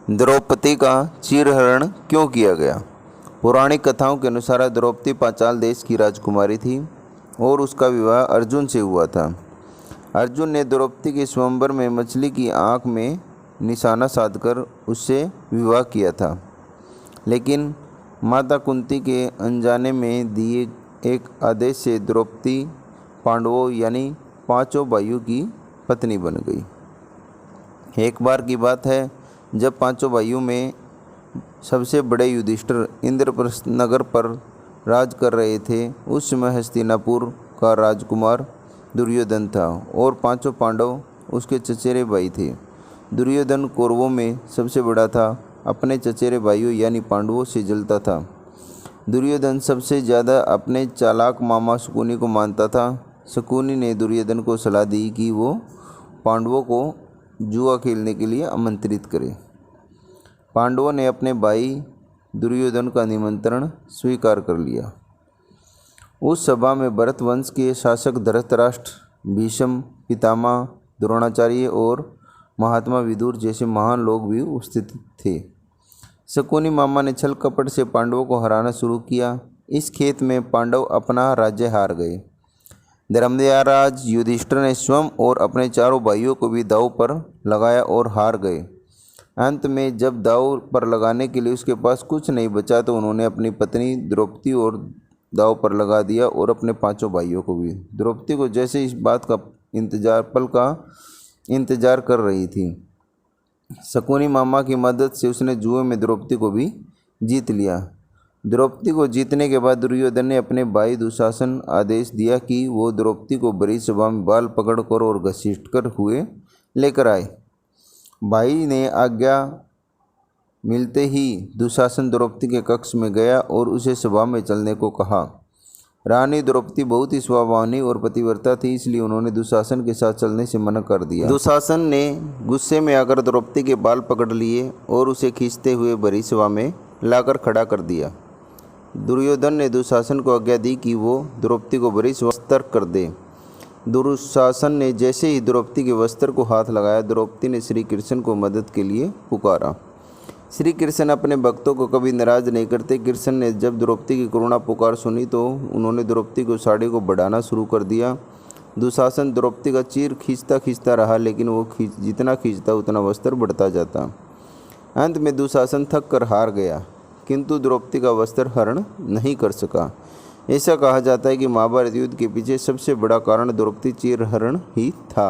द्रौपदी का चीरहरण क्यों किया गया? पौराणिक कथाओं के अनुसार द्रौपदी पांचाल देश की राजकुमारी थी और उसका विवाह अर्जुन से हुआ था। अर्जुन ने द्रौपदी के स्वयंवर में मछली की आंख में निशाना साधकर उससे विवाह किया था, लेकिन माता कुंती के अनजाने में दिए एक आदेश से द्रौपदी पांडवों यानी पांचों भाइयों की पत्नी बन गई। एक बार की बात है, जब पांचों भाइयों में सबसे बड़े युधिष्ठिर इंद्रप्रस्थ नगर पर राज कर रहे थे। उस समय हस्तिनापुर का राजकुमार दुर्योधन था और पांचों पांडव उसके चचेरे भाई थे। दुर्योधन कौरवों में सबसे बड़ा था, अपने चचेरे भाइयों यानी पांडवों से जलता था। दुर्योधन सबसे ज़्यादा अपने चालाक मामा शकुनी को मानता था। शकुनी ने दुर्योधन को सलाह दी कि वो पांडवों को जुआ खेलने के लिए आमंत्रित करे। पांडवों ने अपने भाई दुर्योधन का निमंत्रण स्वीकार कर लिया। उस सभा में भरत वंश के शासक धृतराष्ट्र, भीष्म पितामह, द्रोणाचार्य और महात्मा विदुर जैसे महान लोग भी उपस्थित थे। शकुनी मामा ने छल कपट से पांडवों को हराना शुरू किया। इस खेत में पांडव अपना राज्य हार गए। धर्मराज युधिष्ठिर ने स्वयं और अपने चारों भाइयों को भी दांव पर लगाया और हार गए। अंत में जब दांव पर लगाने के लिए उसके पास कुछ नहीं बचा तो उन्होंने अपनी पत्नी द्रौपदी और दांव पर लगा दिया और अपने पांचों भाइयों को भी। द्रौपदी को जैसे इस बात का पल का इंतजार कर रही थी। शकुनी मामा की मदद से उसने जुए में द्रौपदी को भी जीत लिया। द्रौपदी को जीतने के बाद दुर्योधन ने अपने भाई दुशासन आदेश दिया कि वो द्रौपदी को बड़ी सभा में बाल पकड़कर और घसीटकर हुए लेकर आए। भाई ने आज्ञा मिलते ही दुशासन द्रौपदी के कक्ष में गया और उसे सभा में चलने को कहा। रानी द्रौपदी बहुत ही स्वभावनी और पतिव्रता थी, इसलिए उन्होंने दुशासन के साथ चलने से मना कर दिया। दुशासन ने गुस्से में आकर द्रौपदी के बाल पकड़ लिए और उसे खींचते हुए भरी सभा में लाकर खड़ा कर दिया। दुर्योधन ने दुशासन को आज्ञा दी कि वो द्रौपदी को भरी वस्त्र कर दे। दुशासन ने जैसे ही द्रौपदी के वस्त्र को हाथ लगाया, द्रौपदी ने श्री कृष्ण को मदद के लिए पुकारा। श्री कृष्ण अपने भक्तों को कभी नाराज नहीं करते। कृष्ण ने जब द्रौपदी की करुणा पुकार सुनी तो उन्होंने द्रौपदी को साड़ी को बढ़ाना शुरू कर दिया। दुशासन द्रौपदी का चीर खींचता खींचता रहा, लेकिन वो जितना खींचता उतना वस्त्र बढ़ता जाता। अंत में दुशासन थक कर हार गया, किंतु द्रौपदी का वस्त्र हरण नहीं कर सका। ऐसा कहा जाता है कि महाभारत युद्ध के पीछे सबसे बड़ा कारण द्रौपदी चीरहरण ही था।